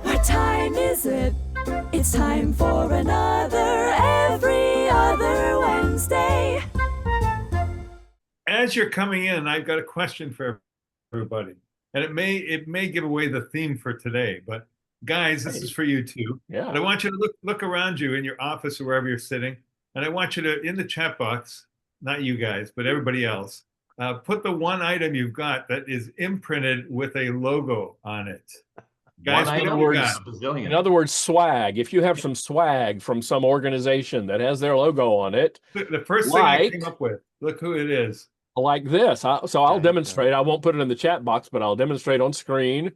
What time is it? It's time for another Every Other Wednesday. As you're coming in, I've got a question for everybody. And it may give away the theme for today, but guys, this is for you too. Yeah. And I want you to look around you in your office or wherever you're sitting. And I want you to, in the chat box, not you guys, but everybody else, put the one item you've got that is imprinted with a logo on it. Guys, in other words, swag. If you have some swag from some organization that has their logo on it. The first thing I came up with, look who it is. Like this. I'll demonstrate. I won't put it in the chat box, but I'll demonstrate on screen.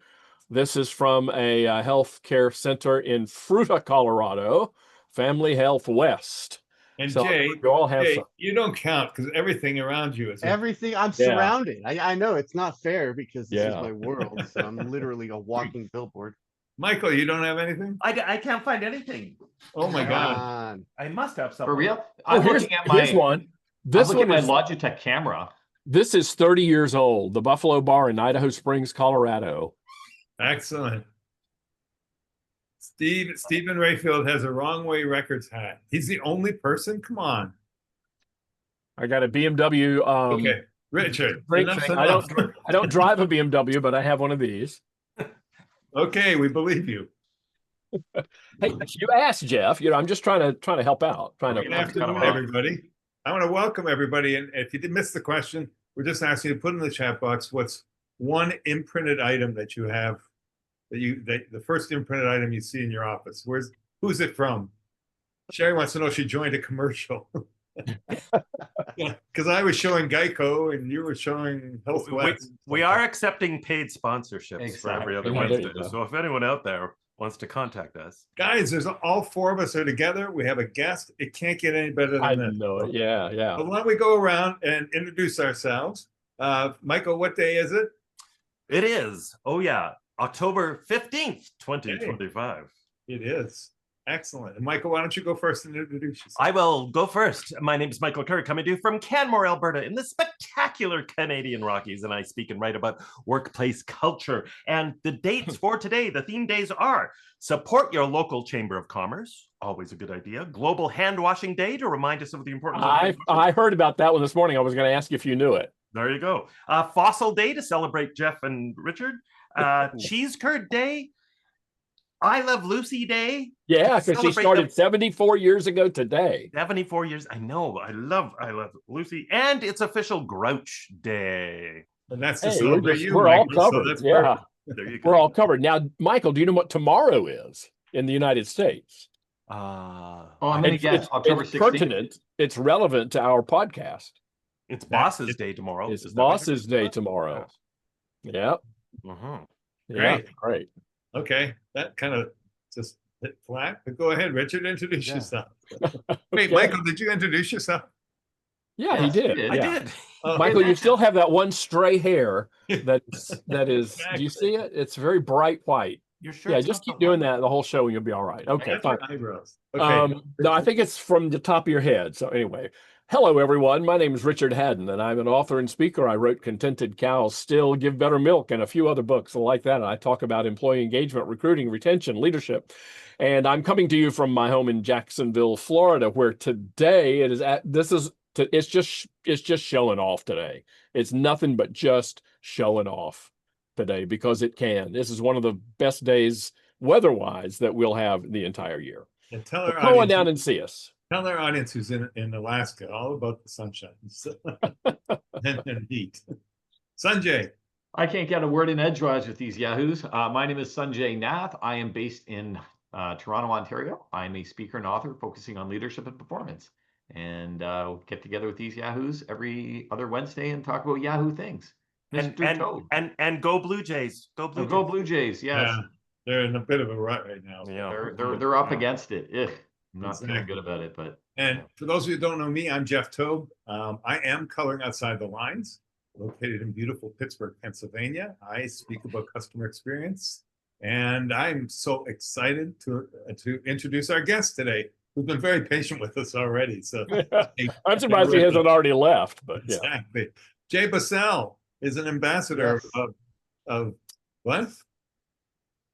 This is from a healthcare center in Fruita, Colorado, Family Health West. And so Jay, you all have some. You don't count because everything around you is everything. I'm surrounded. I know it's not fair because this is my world. So I'm literally a walking billboard. Michael, you don't have anything? I can't find anything. Oh my God! I must have something. For real? Here's one. This one is my Logitech camera. This is 30 years old. The Buffalo Bar in Idaho Springs, Colorado. Excellent. Stephen Rayfield has a Wrong Way Records hat. He's the only person? Come on. I got a BMW. Okay, Richard. I don't drive a BMW, but I have one of these. Okay, we believe you. Hey, you asked, Jeff. I'm just trying to help out. Good afternoon, everybody. I want to welcome everybody. And if you did miss the question, we're just asking you to put in the chat box what's one imprinted item that you have, the first imprinted item you see in your office. Who's it from? Sherry wants to know if she joined a commercial. Yeah, because I was showing Geico and you were showing Health West. We are accepting paid sponsorships for Every Other Wednesday. So if anyone out there wants to contact us, guys, there's all four of us are together. We have a guest. It can't get any better than this. I know it. Yeah. But why don't we go around and introduce ourselves? Michael, what day is it? It is. Oh yeah, October 15th, 2025. It is. Excellent. And Michael, why don't you go first and introduce yourself? I will go first. My name is Michael Kerr, coming to you from Canmore, Alberta, in the spectacular Canadian Rockies, and I speak and write about workplace culture. And the dates for today, the theme days are: support your local Chamber of Commerce, always a good idea. Global Hand Washing Day to remind us of the importance of I heard about that one this morning. I was going to ask if you knew it. There you go. Fossil Day to celebrate Jeff and Richard. Cheese Curd Day. I Love Lucy Day. Yeah, because she started 74 years ago today. 74 years. I know. I love Lucy. And it's official Grouch Day. And that's to celebrate you, we're Michael, all covered. So yeah. There you go. We're all covered. Now, Michael, do you know what tomorrow is in the United States? I'm going to guess October 16th. It's pertinent. It's relevant to our podcast. It's Boss's Day tomorrow. It's Boss's Day tomorrow. Yeah. Yeah, great. Okay, that kind of just hit flat. But go ahead, Richard, introduce yourself. Wait, Michael, did you introduce yourself? Yeah, he did. I did. Michael, you still have that one stray hair that is. Exactly. Do you see it? It's very bright white. You're sure? Yeah, just keep doing that the whole show and you'll be all right. Okay, fine. Eyebrows. Okay. No, I think it's from the top of your head. So anyway, hello everyone. My name is Richard Haddon, and I'm an author and speaker. I wrote "Contented Cows Still Give Better Milk" and a few other books like that. And I talk about employee engagement, recruiting, retention, leadership. And I'm coming to you from my home in Jacksonville, Florida, where today it is at. It's just showing off today. It's nothing but just showing off today because it can. This is one of the best days weather-wise that we'll have the entire year. And tell our come on down and see us. Tell our audience who's in Alaska all about the sunshine and heat. Sanjay. I can't get a word in edgewise with these yahoos. My name is Sanjay Nath. I am based in Toronto, Ontario. I'm a speaker and author focusing on leadership and performance. And get together with these yahoos every other Wednesday and talk about Yahoo things. And go Blue Jays. Go Blue Jays. Go Blue Jays, yes. Yeah, they're in a bit of a rut right now. Yeah. They're up against it. Ugh. I'm not feeling good about it, but. And for those of you who don't know me, I'm Jeff Tobe. I am Coloring Outside the Lines, located in beautiful Pittsburgh, Pennsylvania. I speak about customer experience, and I'm so excited to introduce our guest today, who's been very patient with us already. So I'm surprised he hasn't already left. But exactly, Jay Busselle is an ambassador of what?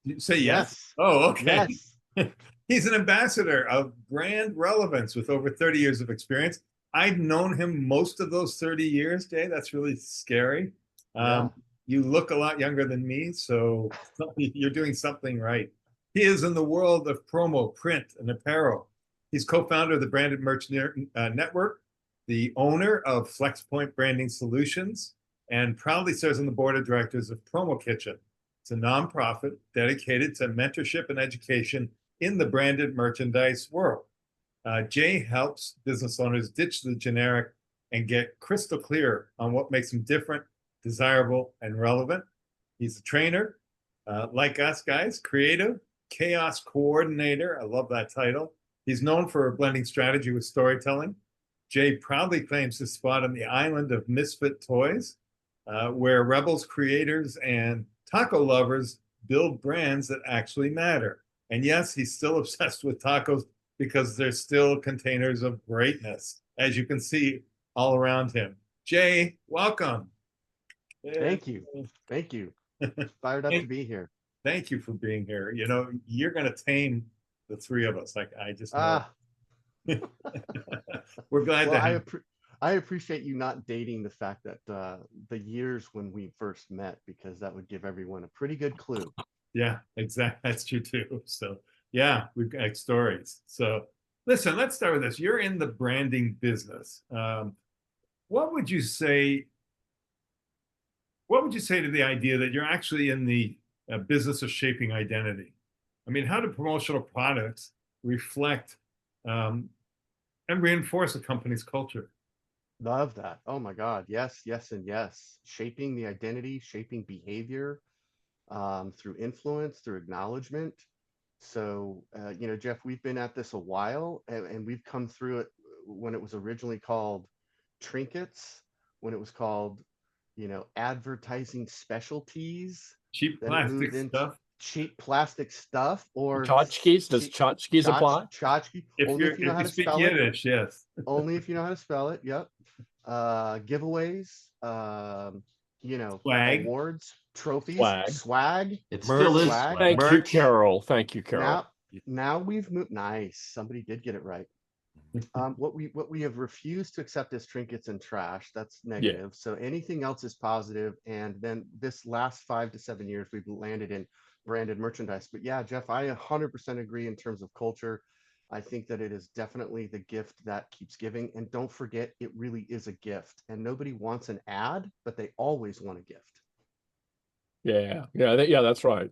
You say yes? Yes. Oh, okay. Yes. He's an ambassador of brand relevance with over 30 years of experience. I've known him most of those 30 years, Jay. That's really scary. Yeah. You look a lot younger than me, so you're doing something right. He is in the world of promo, print, and apparel. He's co-founder of the Branded Merch Network, the owner of FlexPoint Branding Solutions, and proudly serves on the board of directors of Promo Kitchen. It's a nonprofit dedicated to mentorship and education in the branded merchandise world. Jay helps business owners ditch the generic and get crystal clear on what makes them different, desirable, and relevant. He's a trainer, like us guys, creative, chaos coordinator. I love that title. He's known for blending strategy with storytelling. Jay proudly claims his spot on the island of misfit toys, where rebels, creators, and taco lovers build brands that actually matter. And yes, he's still obsessed with tacos because they're still containers of greatness, as you can see all around him. Jay, welcome. Thank you. Thank you. Fired up to be here. Thank you for being here. You know, you're going to tame the three of us. I just know. We're glad to have. I appreciate you not dating the fact that the years when we first met, because that would give everyone a pretty good clue. Yeah, exactly. That's true too. So yeah, we've got stories. So listen, let's start with this. You're in the branding business. What would you say? What would you say to the idea that you're actually in the business of shaping identity? I mean, how do promotional products reflect and reinforce a company's culture? Love that. Oh my God. Yes, yes, and yes. Shaping the identity, shaping behavior through influence, through acknowledgement. So, you know, Jeff, we've been at this a while and we've come through it when it was originally called trinkets, when it was called, you know, advertising specialties. Cheap Then it plastic moved into stuff. cheap plastic stuff or Tchotchkes? Does tchotchkes apply? tchotchke. If Only you're if you know if how you to speak spell it. Yiddish, yes. Only if you know how to spell it. Yep. Giveaways, you know, Swag. awards, trophies, swag. It Merch. still is Swag. swag. Thank you, Merch. Carol. Thank you, Carol. Now we've moved. Nice. Somebody did get it right. What we have refused to accept as trinkets and trash, that's negative. So anything else is positive. And then this last 5 to 7 years, we've landed in branded merchandise. But yeah, Jeff, I 100% agree in terms of culture. I think that it is definitely the gift that keeps giving. And don't forget, it really is a gift. And nobody wants an ad, but they always want a gift. Yeah, that's right.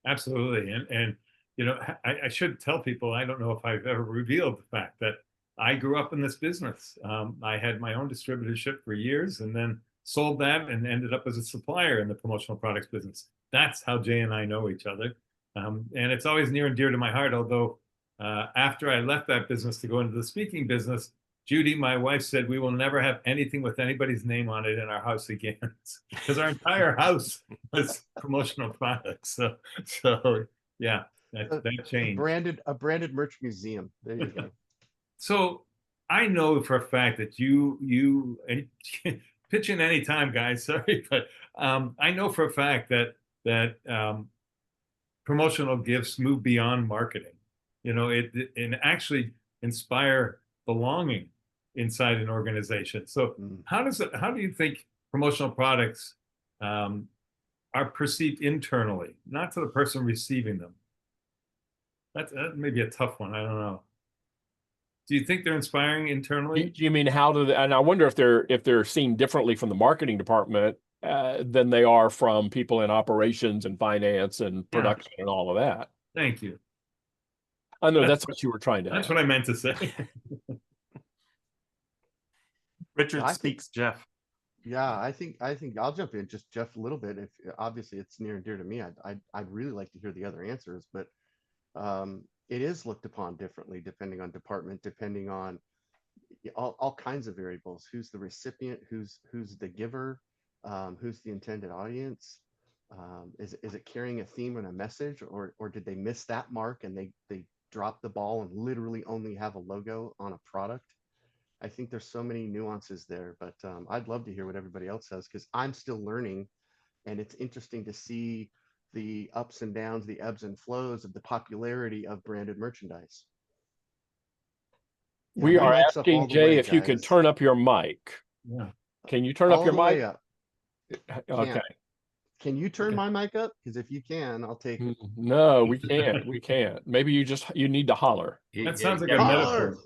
Absolutely. And you know, I should tell people, I don't know if I've ever revealed the fact that I grew up in this business. I had my own distributorship for years and then sold that and ended up as a supplier in the promotional products business. That's how Jay and I know each other. And it's always near and dear to my heart, although after I left that business to go into the speaking business, Judy, my wife, said we will never have anything with anybody's name on it in our house again, because our entire house was promotional products. So yeah, that changed. A branded merch museum. There you go. So I know for a fact that you and pitch in any time, guys. Sorry, but I know for a fact that promotional gifts move beyond marketing. You know, it and actually inspire belonging inside an organization. So how do you think promotional products are perceived internally, not to the person receiving them? That may be a tough one. I don't know. Do you think they're inspiring internally? Do you mean how do they, and I wonder if they're seen differently from the marketing department than they are from people in operations and finance and production and all of that? Thank you. I know that's what you were trying to That's ask. what I meant to say. Richard speaks, Jeff. Yeah, I think I'll jump in just Jeff a little bit. If obviously it's near and dear to me, I'd really like to hear the other answers, but it is looked upon differently depending on department, depending on all kinds of variables. Who's the recipient? Who's the giver? Who's the intended audience? Is it carrying a theme and a message, or did they miss that mark and they dropped the ball and literally only have a logo on a product? I think there's so many nuances there, but I'd love to hear what everybody else says because I'm still learning, and it's interesting to see the ups and downs, the ebbs and flows of the popularity of branded merchandise. Yeah, We my are mic's up all asking the Jay way, if you could guys. turn up your mic. Yeah. Can you turn up All your the way mic? up. Okay. Can't. Can you turn my mic up? Because if you can, I'll take it. No, we can't. We can't. Maybe you need to holler. That sounds like a Yeah. metaphor.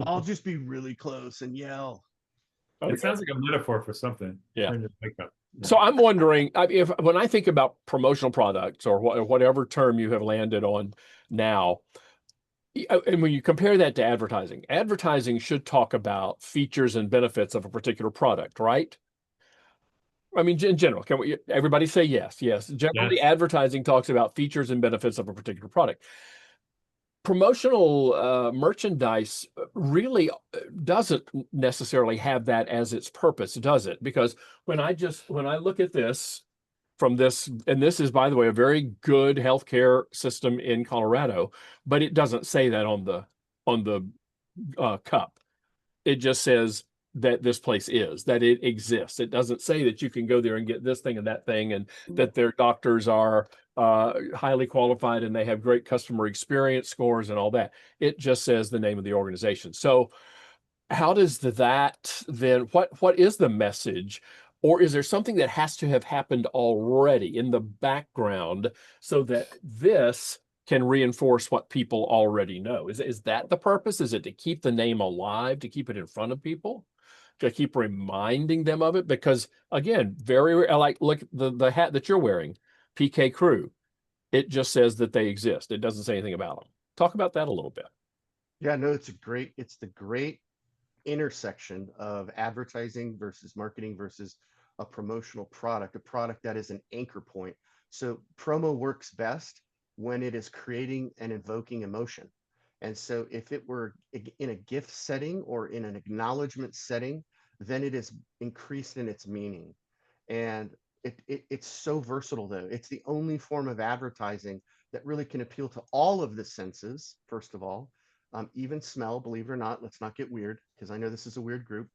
I'll just be really close and yell. Okay. It sounds like a metaphor for something. Yeah. Turn your mic up. So I'm wondering if when I think about promotional products or whatever term you have landed on now, and when you compare that to advertising, advertising should talk about features and benefits of a particular product, right? I mean, in general, can everybody say yes? Yes. Generally, Yes. advertising talks about features and benefits of a particular product. Promotional merchandise really doesn't necessarily have that as its purpose, does it? Because when I look at this from this, and this is, by the way, a very good healthcare system in Colorado, but it doesn't say that on the cup. It just says that this place that it exists. It doesn't say that you can go there and get this thing and that thing, and that their doctors are highly qualified and they have great customer experience scores and all that. It just says the name of the organization. So how does that then, what is the message? Or is there something that has to have happened already in the background so that this can reinforce what people already know? Is that the purpose? Is it to keep the name alive, to keep it in front of people, to keep reminding them of it? Because again, like, look, the hat that you're wearing, PK Crew, it just says that they exist. It doesn't say anything about them. Talk about that a little bit. Yeah, no, it's the great intersection of advertising versus marketing versus a promotional product, a product that is an anchor point. So promo works best when it is creating and invoking emotion. And so if it were in a gift setting or in an acknowledgement setting, then it is increased in its meaning. And it's so versatile though. It's the only form of advertising that really can appeal to all of the senses, first of all. Even smell, believe it or not. Let's not get weird, because I know this is a weird group,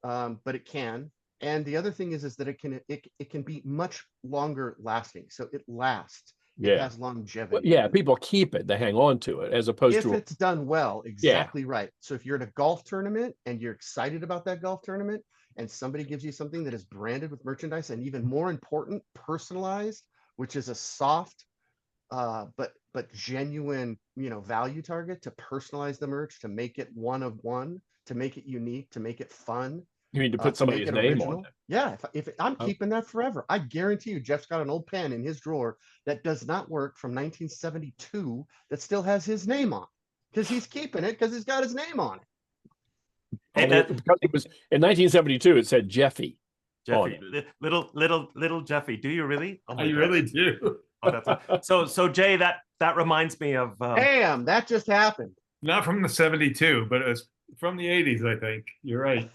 but it can. And the other thing is that it can be much longer lasting. So it lasts. It Yeah. has Well, longevity. yeah, people keep it. They hang on to it as opposed If to it's done well, exactly right. So if you're at a golf tournament and you're excited about that golf tournament, and somebody gives you something that is branded with merchandise, and even more important, personalized, which is a soft but genuine, value target, to personalize the merch, to make it one of one, to make it unique, to make it fun, you need to put to make somebody's it name original. on it. Yeah, if I'm keeping that forever. I guarantee you, Jeff's got an old pen in his drawer that does not work from 1972 that still has his name on, because he's keeping it because he's got his name on it. Hey, Because it was in 1972, it said Jeffy. Jeffy, little Jeffy. Do you really? Oh my I God. really do. Oh, that's so Jay, that reminds me of Damn, that just happened. Not from the 72, but it was from the 80s, I think. You're right.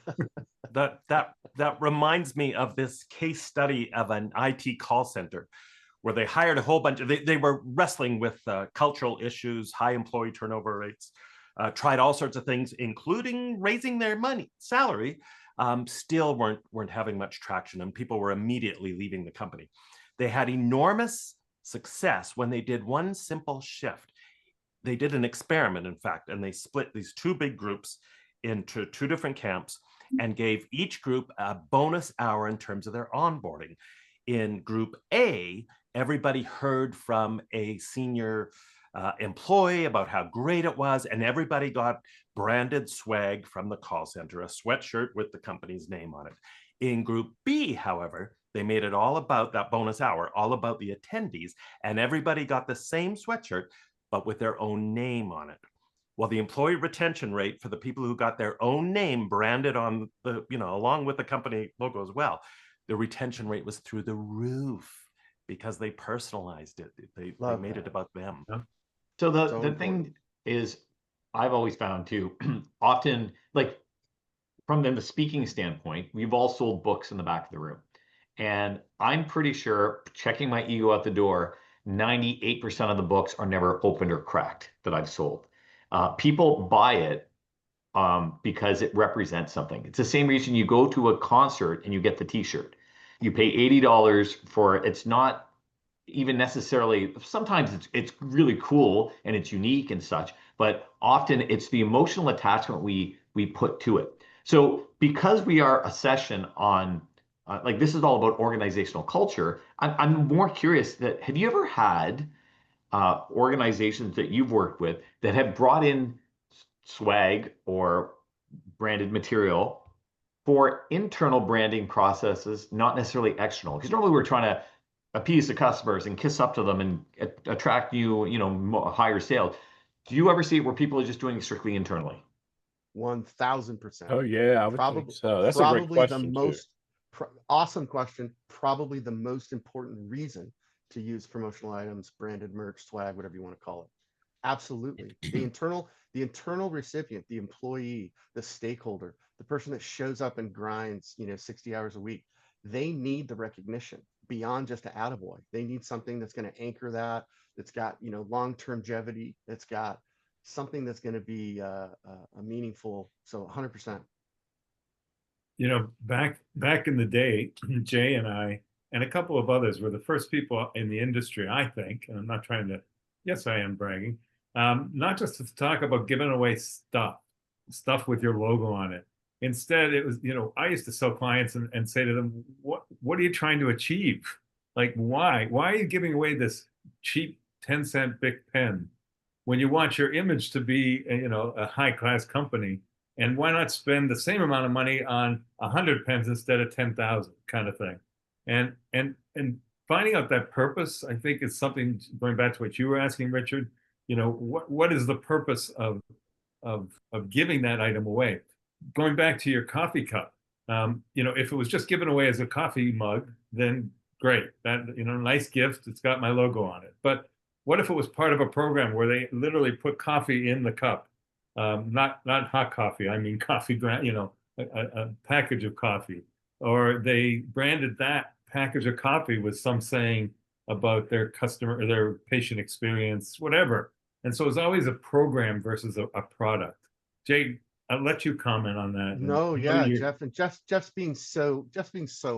that reminds me of this case study of an IT call center where they hired a whole bunch of, they were wrestling with cultural issues, high employee turnover rates, tried all sorts of things, including raising their salary, still weren't having much traction, and people were immediately leaving the company. They had enormous success when they did one simple shift. They did an experiment, in fact, and they split these two big groups into two different camps and gave each group a bonus hour in terms of their onboarding. In group A, everybody heard from a senior employee about how great it was, and everybody got branded swag from the call center, a sweatshirt with the company's name on it. In group B, however, they made it all about that bonus hour, all about the attendees, and everybody got the same sweatshirt, but with their own name on it. Well, the employee retention rate for the people who got their own name branded on the, along with the company logo as well, the retention rate was through the roof because they personalized it. They made it about them. So the thing is, I've always found too, often, like from the speaking standpoint, we've all sold books in the back of the room. And I'm pretty sure, checking my ego at the door, 98% of the books are never opened or cracked that I've sold. People buy it because it represents something. It's the same reason you go to a concert and you get the t-shirt. You pay $80 for it. It's not even necessarily, sometimes it's really cool and it's unique and such, but often it's the emotional attachment we put to it. So because we are a session on like this is all about organizational culture, I'm more curious that have you ever had organizations that you've worked with that have brought in swag or branded material for internal branding processes, not necessarily external? Because normally we're trying to appease the customers and kiss up to them and attract higher sales. Do you ever see it where people are just doing it strictly internally? 1000%. Oh yeah, I would think Probably, so. That's a great probably the question too. most awesome question. Probably the most important reason to use promotional items, branded merch, swag, whatever you want to call it. Absolutely. The internal recipient, the employee, the stakeholder, the person that shows up and grinds, 60 hours a week, they need the recognition beyond just an attaboy. They need something that's going to anchor that's got, long-term longevity, that's got something that's going to be a meaningful. So 100%. Back in the day, Jay and I and a couple of others were the first people in the industry, I think, and I'm not trying to, yes, I am bragging, not just to talk about giving away stuff with your logo on it. Instead, it was, I used to sell clients and say to them, what are you trying to achieve? Like, why are you giving away this cheap 10-cent Bic pen when you want your image to be, a high-class company? And why not spend the same amount of money on 100 pens instead of 10,000 kind of thing? And finding out that purpose, I think, is something, going back to what you were asking, Richard, what is the purpose of giving that item away? Going back to your coffee cup, if it was just given away as a coffee mug, then great. That, nice gift. It's got my logo on it. But what if it was part of a program where they literally put coffee in the cup? Not hot coffee. I mean coffee, a package of coffee, or they branded that package of coffee with some saying about their customer or their patient experience, whatever. And so it's always a program versus a product. Jay, I'll let you comment on that. No, yeah, Jeff, and Jeff's being so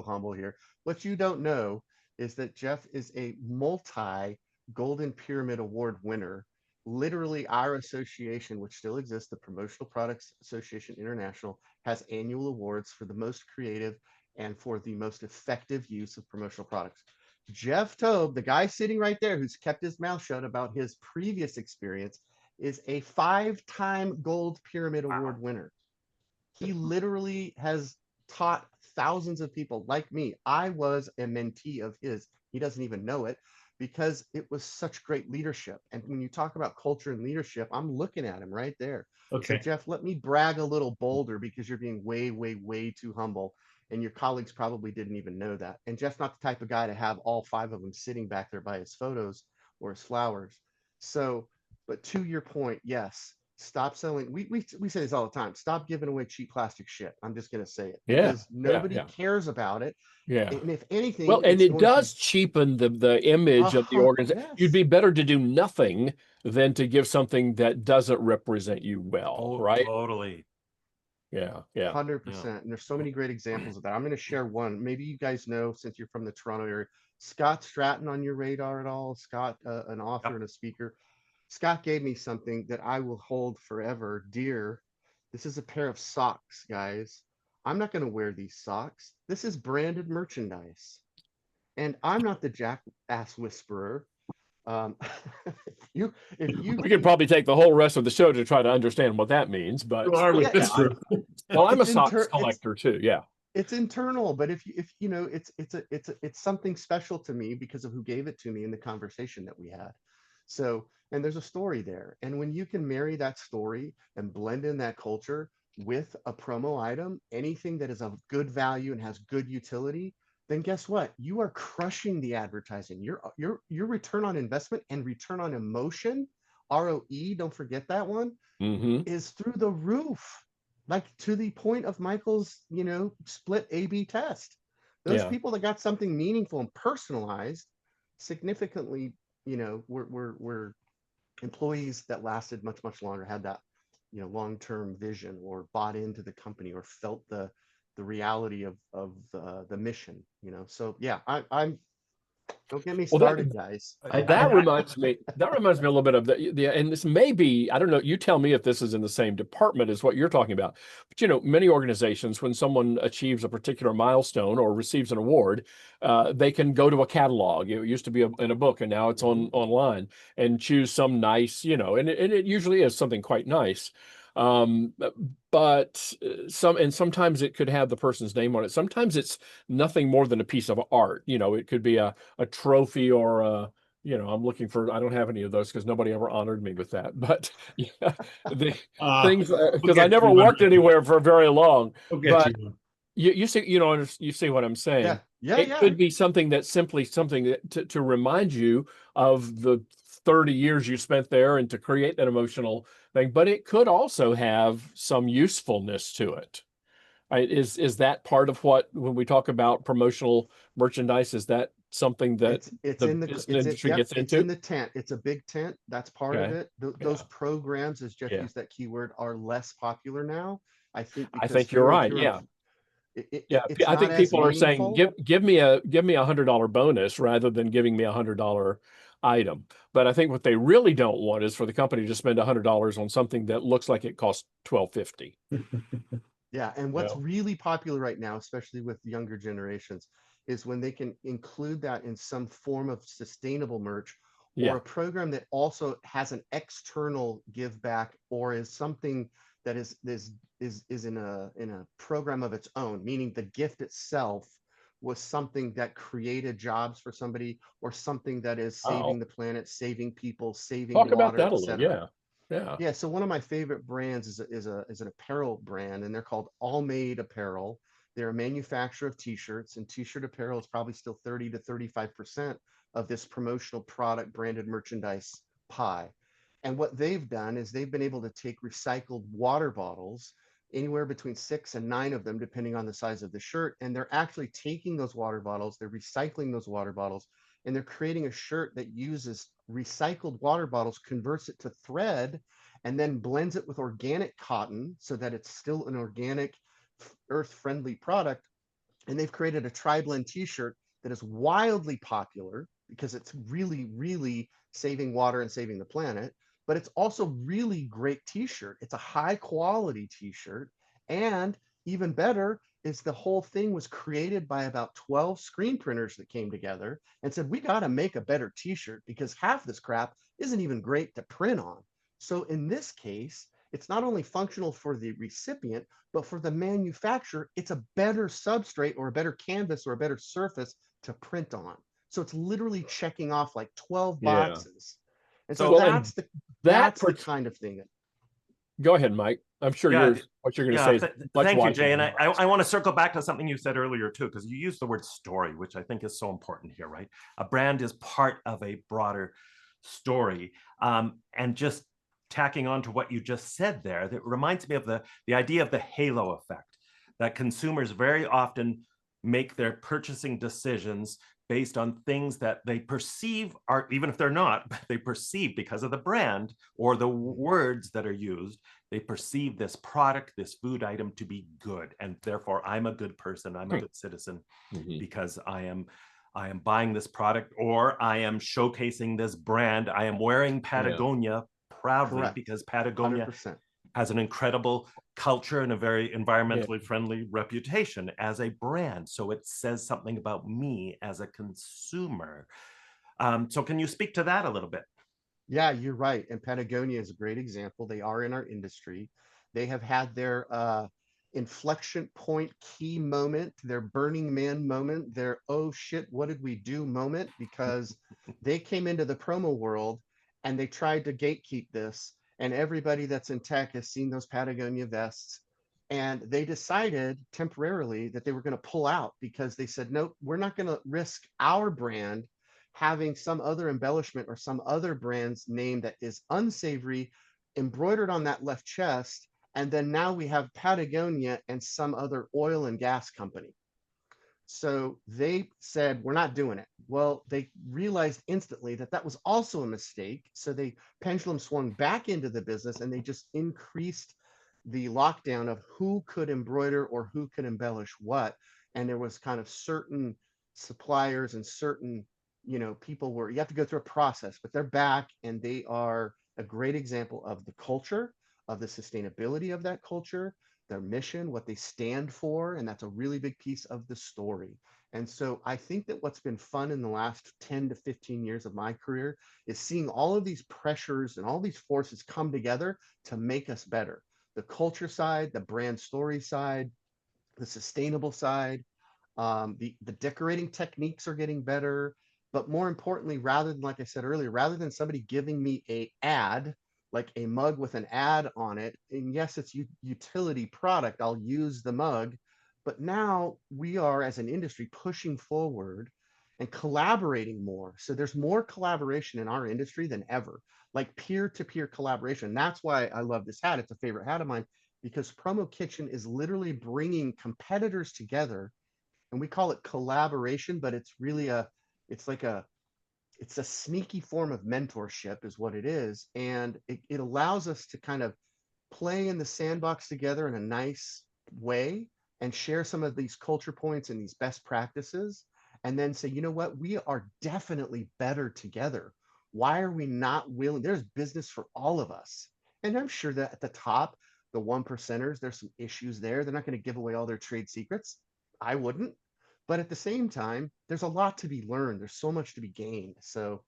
humble here. What you don't know is that Jeff is a multi Golden Pyramid Award winner. Literally, our association, which still exists, the Promotional Products Association International, has annual awards for the most creative and for the most effective use of promotional products. Jeff Tobe, the guy sitting right there who's kept his mouth shut about his previous experience, is a 5-time Gold Pyramid Award winner. He literally has taught thousands of people like me. I was a mentee of his. He doesn't even know it because it was such great leadership. And when you talk about culture and leadership, I'm looking at him right there. Okay. So Jeff, let me brag a little bolder because you're being way, way, way too humble. And your colleagues probably didn't even know that. And Jeff's not the type of guy to have all 5 of them sitting back there by his photos or his flowers. So, but to your point, yes, stop selling. We say this all the time. Stop giving away cheap plastic shit. I'm just going to say it because nobody cares about it. Yeah. And if anything, well, and it does cheapen the image of the organization. Yes. You'd be better to do nothing than to give something that doesn't represent you well, right? Totally. Yeah. 100%. And there's so many great examples of that. I'm going to share one. Maybe you guys know, since you're from the Toronto area, Scott Stratton on your radar at all? Scott, an author and a speaker. Scott gave me something that I will hold forever dear. This is a pair of socks, guys. I'm not going to wear these socks. This is branded merchandise. And I'm not the jackass whisperer. We could probably take the whole rest of the show to try to understand what that means, but well, I'm a socks collector too. Yeah. It's internal, but if it's something special to me because of who gave it to me in the conversation that we had. So, and there's a story there. And when you can marry that story and blend in that culture with a promo item, anything that is of good value and has good utility, then guess what? You are crushing the advertising. Your return on investment and return on emotion, ROE, don't forget that one, is through the roof. Like to the point of Michael's, split A/B test. Those people that got something meaningful and personalized significantly, were employees that lasted much, much longer, had that, long-term vision, or bought into the company, or felt the reality of the mission, So yeah, I'm Don't get me Well, that started, guys. that reminds me. That reminds me a little bit of the. And this may be. I don't know. You tell me if this is in the same department as what you're talking about. But many organizations, when someone achieves a particular milestone or receives an award, they can go to a catalog. It used to be in a book, and now it's online, and choose some nice. And it usually is something quite nice. Um, but sometimes it could have the person's name on it. Sometimes it's nothing more than a piece of art. It could be a trophy or I'm looking for, I don't have any of those because nobody ever honored me with that. But yeah, the things, We'll because I get never you one. worked anywhere for very long. We'll get But you one. you see, you see what I'm saying. Yeah, It yeah. could be something that's simply something to remind you of the 30 years you spent there and to create that emotional thing. But it could also have some usefulness to it. Right? Is that part of what, when we talk about promotional merchandise, is that something that It's the in the business it's it. industry Yep, gets it's into? in the tent. It's a big tent. That's part of Okay. it. Those Yeah. programs, as Jeff Yeah. used that keyword, are less popular now. I think I because think you're fewer and right. fewer Yeah. Yeah. it's I not think as people are saying, meaningful. give me a $100 bonus rather than giving me a $100 item. But I think what they really don't want is for the company to spend $100 on something that looks like it costs $12.50. Yeah, and what's Well, really popular right now, especially with younger generations, is when they can include that in some form of sustainable merch or yeah. a program that also has an external give back or is something that is in a program of its own, meaning the gift itself was something that created jobs for somebody or something that is saving Oh, the planet, saving people, saving talk about water, that a little. etc. Yeah. Yeah. Yeah, so one of my favorite brands is an apparel brand, and they're called All Made Apparel. They're a manufacturer of t-shirts, and t-shirt apparel is probably still 30 to 35% of this promotional product branded merchandise pie. And what they've done is they've been able to take recycled water bottles, anywhere between 6 and 9 of them, depending on the size of the shirt, and they're actually taking those water bottles, they're recycling those water bottles, and they're creating a shirt that uses recycled water bottles, converts it to thread, and then blends it with organic cotton so that it's still an organic, earth-friendly product. And they've created a tri-blend t-shirt that is wildly popular because it's really, really saving water and saving the planet. But it's also really great t-shirt. It's a high quality t-shirt. And even better is the whole thing was created by about 12 screen printers that came together and said, we got to make a better t-shirt because half this crap isn't even great to print on. So in this case, it's not only functional for the recipient, but for the manufacturer, it's a better substrate or a better canvas or a better surface to print on. So it's literally checking off like 12 Yeah. boxes. And so So- Well, and that's the that kind of thing that go ahead, Mike. I'm sure Yeah, what you're going to Yeah, say is much thank you, wiser Jay. And than I mine. want to circle back to something you said earlier too, because you used the word story, which I think is so important here, right? A brand is part of a broader story. And just tacking on to what you just said there, that reminds me of the idea of the halo effect, that consumers very often make their purchasing decisions based on things that they perceive are, even if they're not, but they perceive because of the brand or the words that are used, they perceive this product, this food item to be good. And therefore I'm a good person, I'm a good citizen because I am buying this product, or I am showcasing this brand. I am wearing Patagonia proudly correct. because Patagonia 100%. has an incredible culture and a very environmentally friendly reputation as a brand. So it says something about me as a consumer. So can you speak to that a little bit? Yeah, you're right. And Patagonia is a great example. They are in our industry. They have had their inflection point key moment, their Burning Man moment, their oh shit, what did we do moment, because they came into the promo world and they tried to gatekeep this. And everybody that's in tech has seen those Patagonia vests. And they decided temporarily that they were going to pull out because they said, nope, we're not going to risk our brand having some other embellishment or some other brand's name that is unsavory embroidered on that left chest. And then now we have Patagonia and some other oil and gas company. So they said, we're not doing it. Well, they realized instantly that that was also a mistake. So they pendulum swung back into the business and they just increased the lockdown of who could embroider or who could embellish what. And there was kind of certain suppliers and certain you have to go through a process, but they're back and they are a great example of the culture, of the sustainability of that culture, their mission, what they stand for. And that's a really big piece of the story. And so I think that what's been fun in the last 10 to 15 years of my career is seeing all of these pressures and all these forces come together to make us better. The culture side, the brand story side, the sustainable side, the decorating techniques are getting better. But more importantly, rather than, like I said earlier, rather than somebody giving me a ad, like a mug with an ad on it, and yes, it's utility product, I'll use the mug. But now we are, as an industry, pushing forward and collaborating more. So there's more collaboration in our industry than ever, like peer-to-peer collaboration. That's why I love this hat. It's a favorite hat of mine, because Promo Kitchen is literally bringing competitors together, and we call it collaboration, but it's really it's like it's a sneaky form of mentorship is what it is. And it allows us to kind of play in the sandbox together in a nice way and share some of these culture points and these best practices, and then say, you know what, we are definitely better together. Why are we not willing? There's business for all of us. And I'm sure that at the top, the 1%ers, there's some issues there. They're not going to give away all their trade secrets. I wouldn't. But at the same time, there's a lot to be learned. There's so much to be gained. So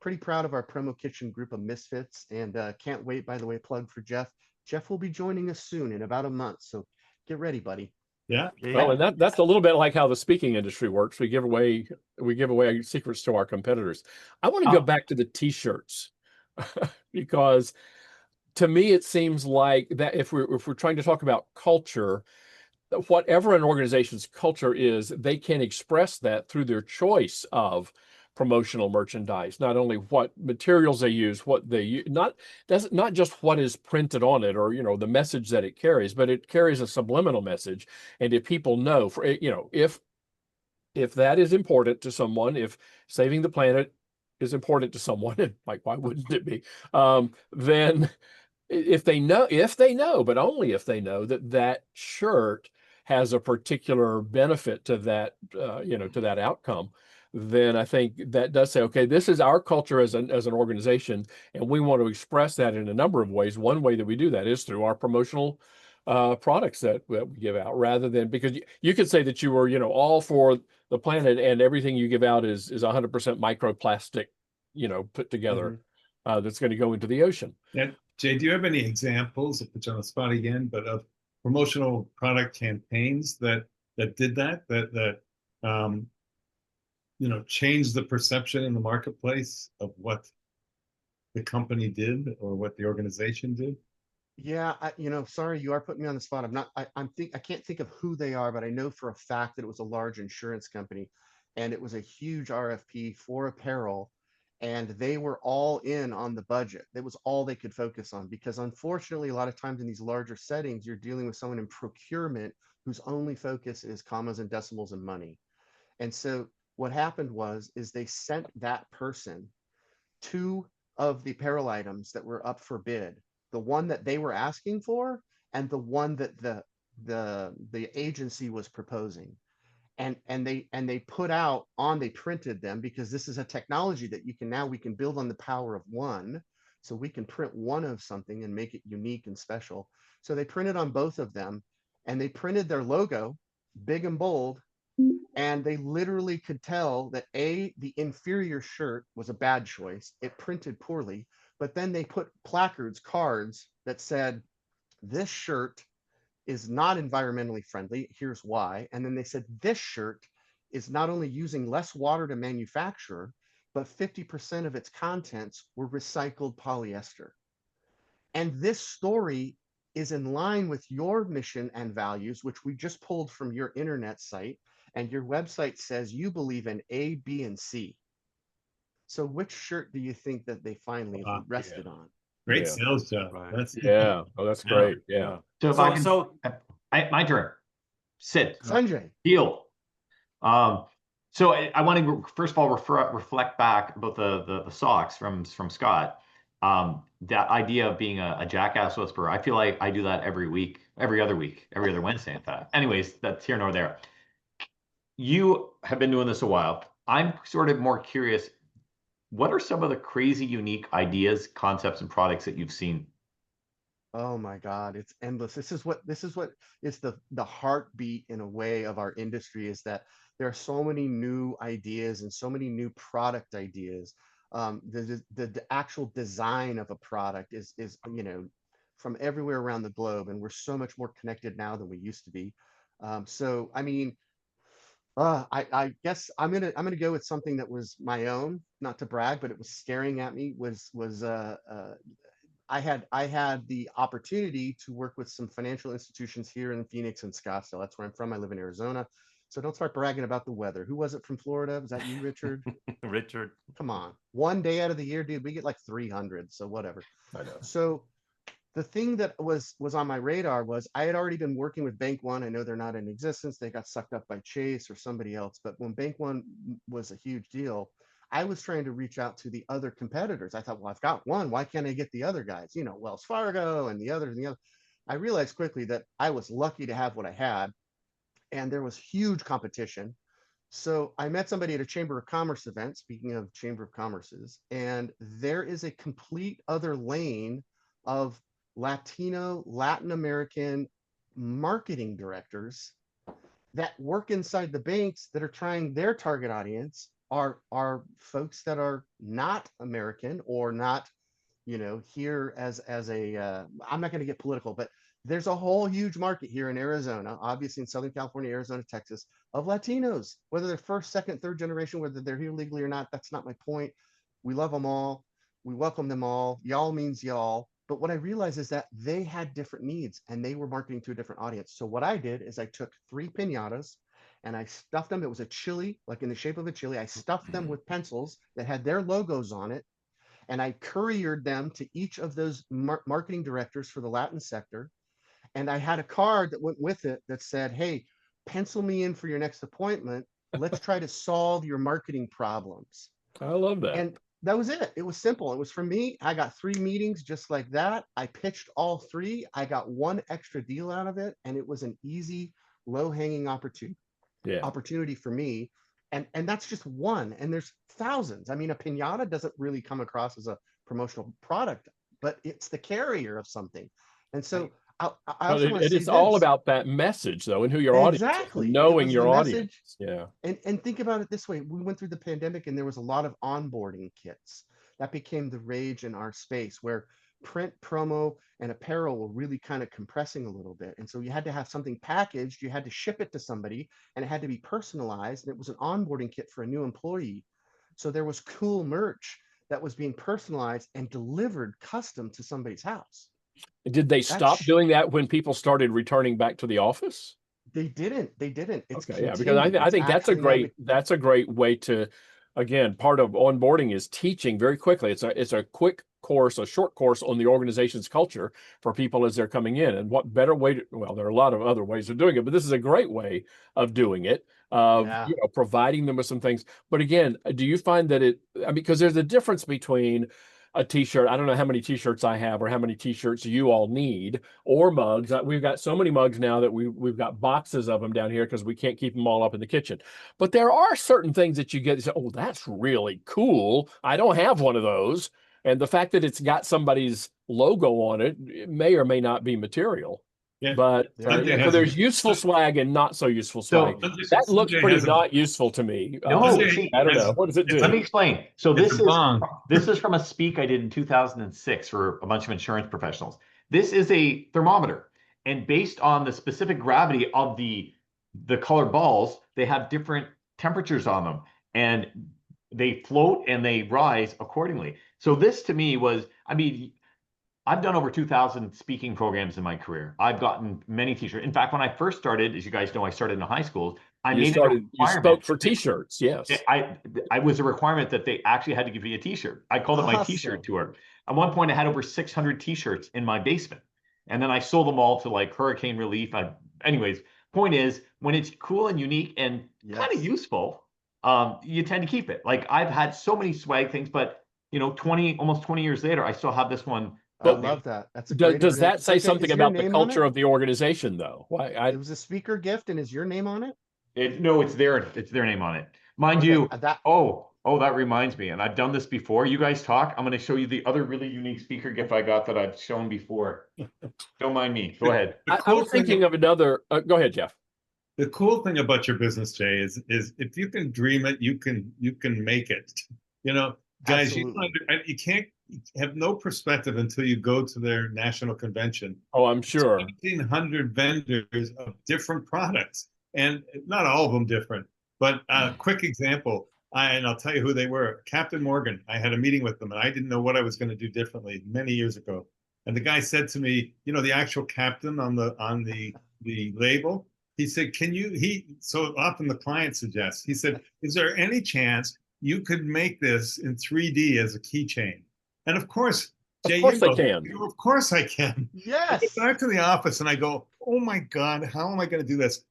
pretty proud of our Promo Kitchen group of misfits, and can't wait, by the way, plug for Jeff. Jeff will be joining us soon in about a month. So get ready, buddy. Yeah. Well, and that's a little bit like how the speaking industry works. We give away secrets to our competitors. I want to go back to the t-shirts because to me it seems like that if we're trying to talk about culture, whatever an organization's culture is, they can express that through their choice of promotional merchandise, not only what materials they use, what they use, not just what is printed on it or, the message that it carries, but it carries a subliminal message. And if people know, if that is important to someone, if saving the planet is important to someone, and like, why wouldn't it be? Then if they know, but only if they know that shirt has a particular benefit to that, to that outcome, then I think that does say, okay, this is our culture as an organization, and we want to express that in a number of ways. One way that we do that is through our promotional products that we give out, rather than, because you could say that you are, all for the planet and everything you give out is 100% microplastic, put together, that's going to go into the ocean. Yeah. Jay, do you have any examples, I'll put you on the spot again, but of promotional product campaigns that did that changed the perception in the marketplace of what the company did or what the organization did? Yeah, sorry, you are putting me on the spot. I can't think of who they are, but I know for a fact that it was a large insurance company, and it was a huge RFP for apparel, and they were all in on the budget. That was all they could focus on, because unfortunately, a lot of times in these larger settings, you're dealing with someone in procurement whose only focus is commas and decimals and money. And so what happened is they sent that person two of the apparel items that were up for bid, the one that they were asking for and the one that the agency was proposing. And they printed them, because this is a technology that we can build on the power of one. So we can print one of something and make it unique and special. So they printed on both of them, and they printed their logo big and bold. And they literally could tell that the inferior shirt was a bad choice. It printed poorly, but then they put cards that said, this shirt is not environmentally friendly. Here's why. And then they said, this shirt is not only using less water to manufacture, but 50% of its contents were recycled polyester. And this story is in line with your mission and values, which we just pulled from your internet site. And your website says you believe in A, B, and C. So which shirt do you think that they finally rested on? Great sales job. Right. That's that's great. Yeah. So if my turn. Sid. Sanjay. Deal. So I want to first of all reflect back about the socks from Scott. That idea of being a jackass whisperer. I feel like I do that every other Wednesday, in fact. Anyways, that's here nor there. You have been doing this a while. I'm sort of more curious, what are some of the crazy, unique ideas, concepts, and products that you've seen? Oh my God, it's endless. This is what is the heartbeat in a way of our industry, is that there are so many new ideas and so many new product ideas. The actual design of a product is from everywhere around the globe, and we're so much more connected now than we used to be. So I mean, I guess I'm gonna go with something that was my own, not to brag, but it was staring at me. I had the opportunity to work with some financial institutions here in Phoenix and Scottsdale. That's where I'm from. I live in Arizona. So don't start bragging about the weather. Who was it from Florida? Was that you, Richard? Richard. Come on. One day out of the year, dude, we get like 300. So whatever. I know. So the thing that was on my radar was I had already been working with Bank One. I know they're not in existence. They got sucked up by Chase or somebody else. But when Bank One was a huge deal, I was trying to reach out to the other competitors. I thought, well, I've got one. Why can't I get the other guys? Wells Fargo and the others and the other. I realized quickly that I was lucky to have what I had, and there was huge competition. So I met somebody at a Chamber of Commerce event, speaking of Chamber of Commerces, and there is a complete other lane of Latin American marketing directors that work inside the banks that are trying their target audience are folks that are not American or not, here as a I'm not going to get political, but there's a whole huge market here in Arizona, obviously in Southern California, Arizona, Texas, of Latinos, whether they're first, second, third generation, whether they're here legally or not. That's not my point. We love them all. We welcome them all. Y'all means y'all. But what I realized is that they had different needs and they were marketing to a different audience. So what I did is I took 3 piñatas and I stuffed them. It was a chili, like in the shape of a chili. I stuffed them with pencils that had their logos on it. And I couriered them to each of those marketing directors for the Latin sector. And I had a card that went with it that said, hey, pencil me in for your next appointment. Let's try to solve your marketing problems. I love that. And that was it. It was simple. It was for me. I got 3 meetings just like that. I pitched all 3. I got 1 extra deal out of it. And it was an easy, low-hanging opportunity for me. And that's just one. And there's thousands. I mean, a piñata doesn't really come across as a promotional product, but it's the carrier of something. And so I also want to say it's all about that message, though, and who your audience is, exactly knowing It was your the audience. message. Yeah. And think about it this way. We went through the pandemic and there was a lot of onboarding kits. That became the rage in our space, where print, promo, and apparel were really kind of compressing a little bit. And so you had to have something packaged, you had to ship it to somebody, and it had to be personalized. And it was an onboarding kit for a new employee. So there was cool merch that was being personalized and delivered custom to somebody's house. Did they stop doing that when people started returning back to the office? They didn't. It's okay, yeah, because I think that's a great way to, again, part of onboarding is teaching very quickly. It's a quick course, a short course on the organization's culture for people as they're coming in. And what better way to, well, there are a lot of other ways of doing it, but this is a great way of doing it, of providing them with some things. But again, do you find that because there's a difference between a t-shirt. I don't know how many t-shirts I have or how many t-shirts you all need, or mugs. We've got so many mugs now that we've got boxes of them down here because we can't keep them all up in the kitchen. But there are certain things that you get, say, oh, that's really cool. I don't have one of those. And the fact that it's got somebody's logo on it, it may or may not be material. Yeah. But so there's useful swag and not so useful swag. That looks pretty not useful to me. No, I don't know. What does it do? Let me explain. So this is from a speak I did in 2006 for a bunch of insurance professionals. This is a thermometer, and based on the specific gravity of the colored balls, they have different temperatures on them, and they float and they rise accordingly. So this to me was, I mean, I've done over 2,000 speaking programs in my career. I've gotten many t-shirts. In fact, when I first started, as you guys know, I started in high school. You spoke for t-shirts, yes. I was a requirement that they actually had to give me a t-shirt. I called it my t-shirt tour. At one point, I had over 600 t-shirts in my basement. And then I sold them all to like hurricane relief. Anyways, point is, when it's cool and unique and kind of useful, you tend to keep it. Like I've had so many swag things, but almost 20 years later, I still have this one. I love that. That's does that say something about the culture of the organization, though? It was a speaker gift, and is your name on it? No, it's their name on it. Mind Okay, you, that that reminds me, and I've done this before. You guys talk. I'm going to show you the other really unique speaker gift I got that I've shown before. Don't mind me. Go ahead. The I cool was thing, thinking of another. Go ahead, Jeff. the cool thing about your business, Jay, is if you can dream it, you can make it. You know, guys, absolutely. you can't have no perspective until you go to their national convention. Oh, I'm sure. 1,800 vendors of different products, and not all of them different. But a quick example, and I'll tell you who they were. Captain Morgan. I had a meeting with them, and I didn't know what I was going to do differently many years ago. And the guy said to me, you know, the actual captain on the label. He said, "Can you?" So often the client suggests. He said, "Is there any chance you could make this in 3D as a keychain?" And of course, Jay, Of course you I know, can. of course I can. I Yes. get back to the office and I go, "Oh my God, how am I going to do this?"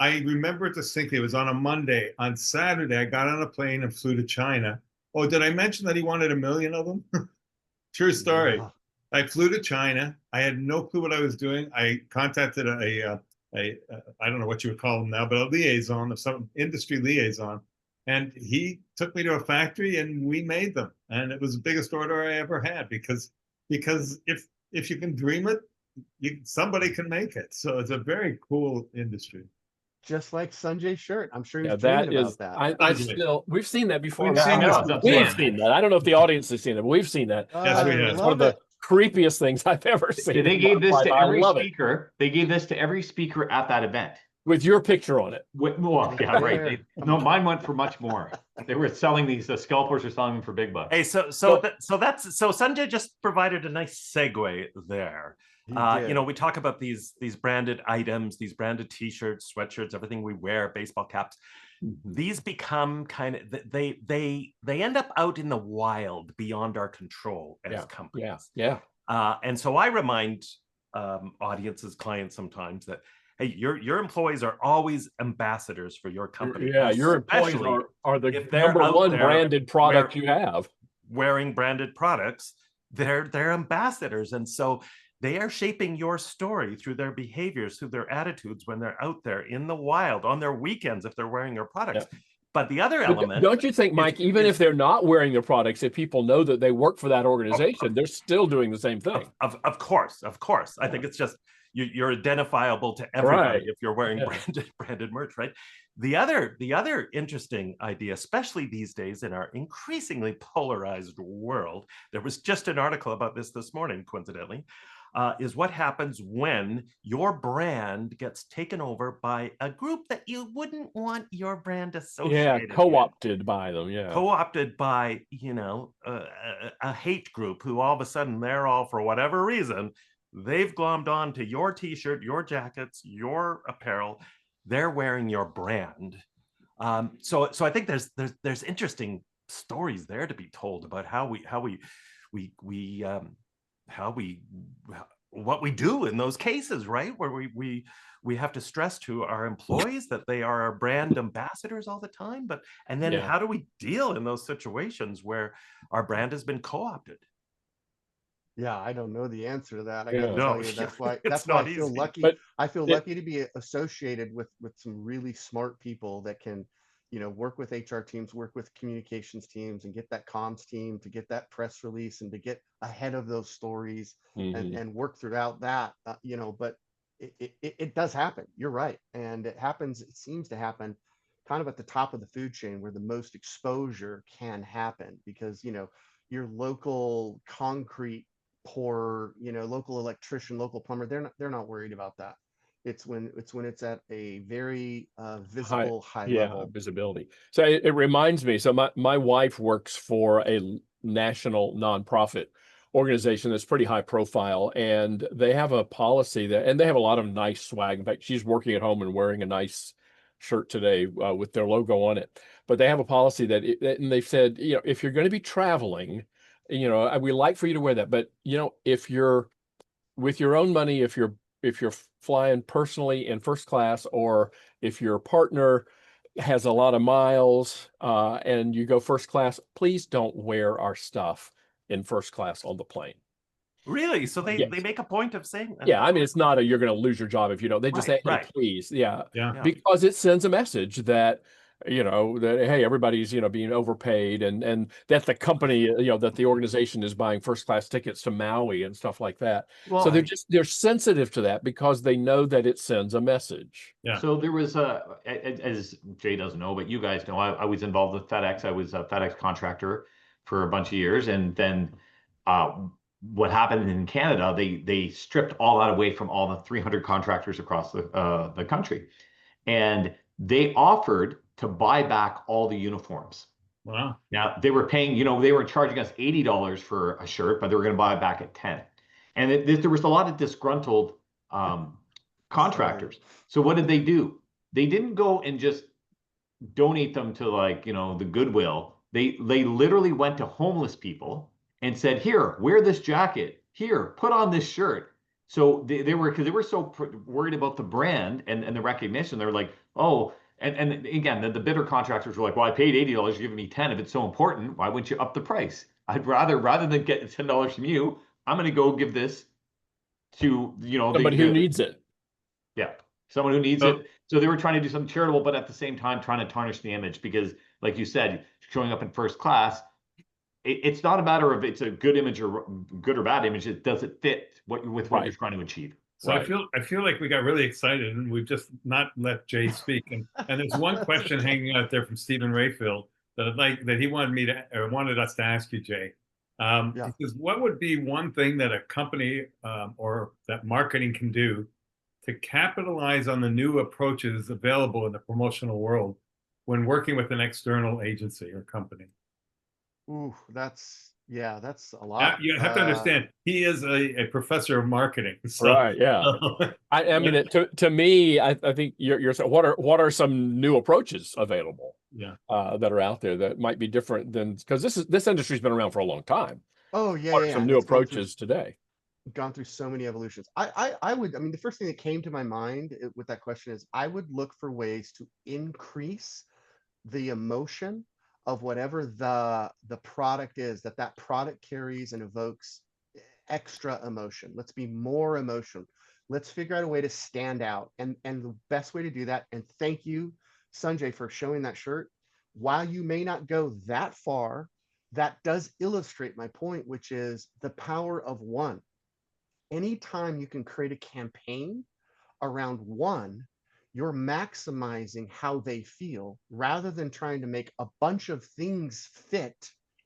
I remember it distinctly. It was on a Monday. On Saturday, I got on a plane and flew to China. Oh, did I mention that he wanted 1 million of them? True story. Yeah. I flew to China. I had no clue what I was doing. I contacted I don't know what you would call them now, but a liaison, of some industry liaison, and he took me to a factory and we made them. And it was the biggest order I ever had because if you can dream it, somebody can make it. So it's a very cool industry. Just like Sanjay's shirt. I'm sure he's Yeah, dreaming that is. about that. we've seen that before. We've seen this We've before. seen that. I don't know if the audience has seen it, but we've seen that. Yes, we I have. It's one of love the it. creepiest things I've ever seen. They in gave my this life. to I every love it. speaker. They gave this to every speaker at that event. With your picture on it. Well, yeah, right. No, mine went for much more. They were selling these. The scalpers are selling them for big bucks. Hey, so Sanjay just provided a nice segue there. He You know, did. we talk about these branded items, these branded T-shirts, sweatshirts, everything we wear, baseball caps. These become kind of they end up out in the wild beyond our control as companies. Yeah. And so I remind audiences, clients sometimes that, hey, your employees are always ambassadors for your company. Yeah, your employees especially are the if they're number out one there branded product you have. wearing branded products. They're ambassadors, and so they are shaping your story through their behaviors, through their attitudes when they're out there in the wild, on their weekends if they're wearing your products. Yeah. But the other But element, don't you think, Mike, even if they're not wearing their products, if people know that they work for that organization, they're still doing the same thing. of course, I think it's just you're identifiable to everybody if you're wearing branded merch, right? The other interesting idea, especially these days in our increasingly polarized world, there was just an article about this morning, coincidentally, is what happens when your brand gets taken over by a group that you wouldn't want your brand associated with. Co-opted by them, Co-opted by, a hate group who all of a sudden they're all, for whatever reason, they've glommed on to your T-shirt, your jackets, your apparel. They're wearing your brand. So I think there's interesting stories there to be told about what we do in those cases, right? Where we have to stress to our employees that they are our brand ambassadors all the time, and then how do we deal in those situations where our brand has been co-opted? Yeah, I don't know the answer to that. I Yeah. gotta No, tell you, that's why it's I not feel easy. lucky. But I feel it- lucky to be associated with some really smart people that can, work with HR teams, work with communications teams, and get that comms team to get that press release and to get ahead of those stories and work throughout that. But it does happen. You're right, and it happens. It seems to happen kind of at the top of the food chain where the most exposure can happen because your local concrete pourer, local electrician, local plumber, they're not worried about that. It's when it's at a very visible high level. visibility. So it reminds me. So my wife works for a national nonprofit organization that's pretty high profile, and they have a policy and they have a lot of nice swag. In fact, she's working at home and wearing a nice shirt today with their logo on it. But they have a policy and they've said, if you're going to be traveling, we like for you to wear that, but if you're with your own money, if you're flying personally in first class, or if your partner has a lot of miles and you go first class, please don't wear our stuff in first class on the plane. Really? So they make a point of saying that? Yeah, I mean, it's not you're going to lose your job if you don't. They just say, hey, please, Yeah. because it sends a message that that, hey, everybody's, being overpaid, and that the company, that the organization is buying first class tickets to Maui and stuff like that. Well, So they're sensitive to that because they know that it sends a message. Yeah. So there was as Jay doesn't know, but you guys know, I was involved with FedEx. I was a FedEx contractor for a bunch of years, and then what happened in Canada? They stripped all that away from all the 300 contractors across the country, and they offered to buy back all the uniforms. Wow. Now they were paying, they were charging us $80 for a shirt, but they were going to buy it back at 10. And there was a lot of disgruntled contractors. So what did they do? They didn't go and just donate them to the Goodwill. They literally went to homeless people and said, "Here, wear this jacket. Here, put on this shirt." So they were so worried about the brand and the recognition. They were like, "Oh." And again, the bidder contractors were like, "Well, I paid $80. You're giving me 10. If it's so important, why wouldn't you up the price? I'd rather than get $10 from you, I'm going to go give this to Somebody who needs it. Yeah, someone who needs it." So they were trying to do something charitable, but at the same time trying to tarnish the image because, like you said, showing up in first class, it's not a matter of it's a good image or good or bad image. It does it fit with what you're trying to achieve. So I feel like we got really excited and we've just not let Jay speak. And there's one question hanging out there from Stephen Rayfield that he wanted us to ask you, Jay. He says, what would be one thing that a company or that marketing can do to capitalize on the new approaches available in the promotional world when working with an external agency or company? Ooh, that's a lot. You have to understand, he is a professor of marketing. So, right. Yeah. I mean, to me, I think you're saying, what are some new approaches available? Yeah. That are out there that might be different than, because this industry's been around for a long time. Oh yeah, What are some new approaches today? Gone through so many evolutions. The first thing that came to my mind with that question is I would look for ways to increase the emotion of whatever the product is that product carries and evokes extra emotion. Let's be more emotional. Let's figure out a way to stand out. And the best way to do that, and thank you, Sanjay, for showing that shirt. While you may not go that far, that does illustrate my point, which is the power of one. Anytime you can create a campaign around one, you're maximizing how they feel rather than trying to make a bunch of things fit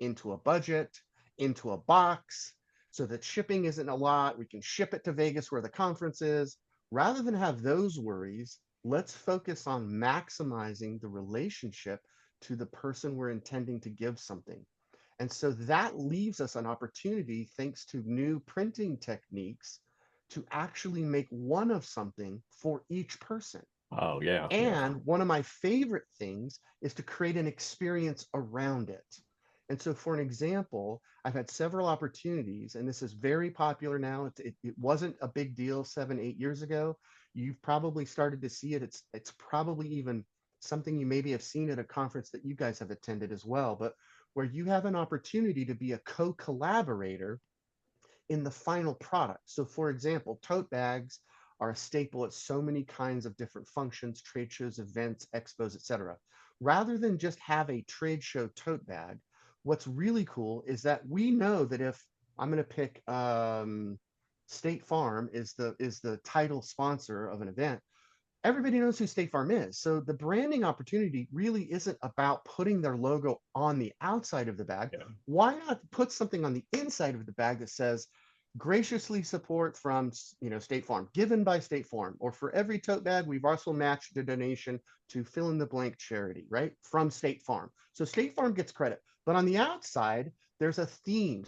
into a budget, into a box, so that shipping isn't a lot. We can ship it to Vegas where the conference is. Rather than have those worries, let's focus on maximizing the relationship to the person we're intending to give something. And so that leaves us an opportunity, thanks to new printing techniques, to actually make one of something for each person. Oh, yeah. And one of my favorite things is to create an experience around it. And so, for an example, I've had several opportunities, and this is very popular now. It wasn't a big deal 7-8 years ago. You've probably started to see it. It's probably even something you maybe have seen at a conference that you guys have attended as well, but where you have an opportunity to be a co-collaborator in the final product. So for example, tote bags are a staple at so many kinds of different functions, trade shows, events, expos, etc. Rather than just have a trade show tote bag, what's really cool is that we know that if I'm going to pick State Farm is the title sponsor of an event, everybody knows who State Farm is. So the branding opportunity really isn't about putting their logo on the outside of the bag. Yeah. Why not put something on the inside of the bag that says, graciously support from State Farm, given by State Farm, or for every tote bag, we've also matched the donation to fill in the blank charity, right? From State Farm. So State Farm gets credit, but on the outside, there's a theme,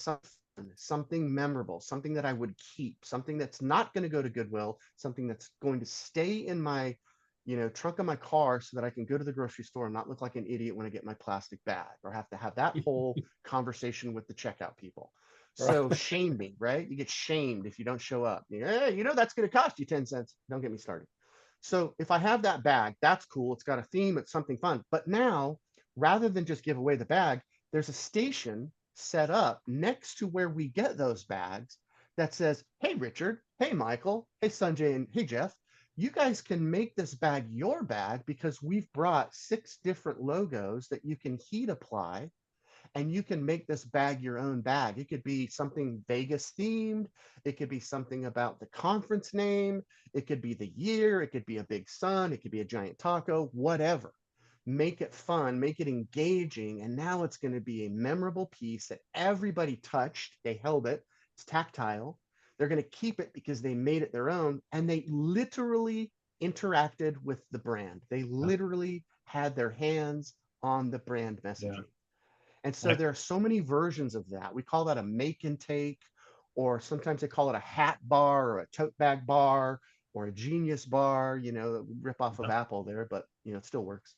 something memorable, something that I would keep, something that's not going to go to Goodwill, something that's going to stay in my, trunk of my car so that I can go to the grocery store and not look like an idiot when I get my plastic bag or have to have that whole conversation with the checkout people. So shame me, right? You get shamed if you don't show up. That's going to cost you 10 cents. Don't get me started. So if I have that bag, that's cool. It's got a theme. It's something fun. But now, rather than just give away the bag, there's a station set up next to where we get those bags that says, hey, Richard, hey, Michael, hey, Sanjay, and hey, Jeff, you guys can make this bag your bag because we've brought 6 different logos that you can heat apply, and you can make this bag your own bag. It could be something Vegas themed. It could be something about the conference name. It could be the year. It could be a big sun. It could be a giant taco, whatever. Make it fun, make it engaging. And now it's going to be a memorable piece that everybody touched. They held it. It's tactile. They're going to keep it because they made it their own. And they literally interacted with the brand. They literally had their hands on the brand messaging. And so there are so many versions of that. We call that a make and take, or sometimes they call it a hat bar or a tote bag bar or a genius bar, rip off of Apple there, but it still works.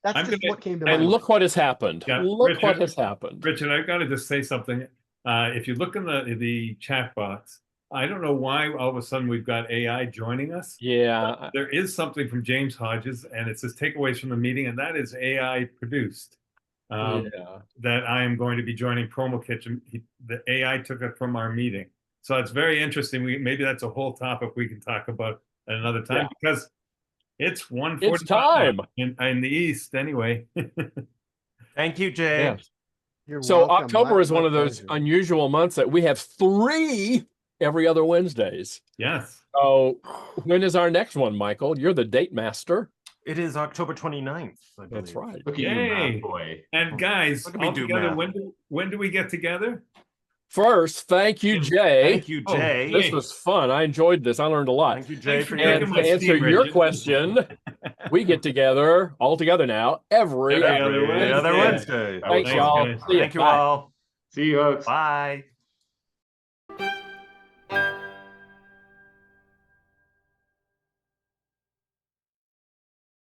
That's just what came to mind. And look what has happened. Yeah, Look what has happened. Richard, I've got to just say something. If you look in the chat box, I don't know why all of a sudden we've got AI joining us. Yeah. There is something from James Hodges, and it says takeaways from the meeting, and that is AI produced. That I am going to be joining Promo Kitchen. The AI took it from our meeting. So it's very interesting. Maybe that's a whole topic we can talk about at another time, because it's 1:45 It's time in the East anyway. Thank you, Jay. Yes. You're So welcome. October is My one of those pleasure. unusual months that we have 3 every other Wednesdays. Yes. So when is our next one, Michael? You're the date master. It is October 29th, I believe. That's right. Look at you, Yay. math boy. And guys, Look at me all do together, math. when do we get together? First, thank you, Jay. Thank you, Jay. This was fun. I enjoyed this. I learned a lot. Thank you, Jay, Thanks for for And taking your my to answer steam, your Richard. question, we get together all together now every Every other other every other Wednesday. Wednesday. Thanks, Thanks, y'all. guys. See ya. Thank you Bye. all. See you, folks. Bye.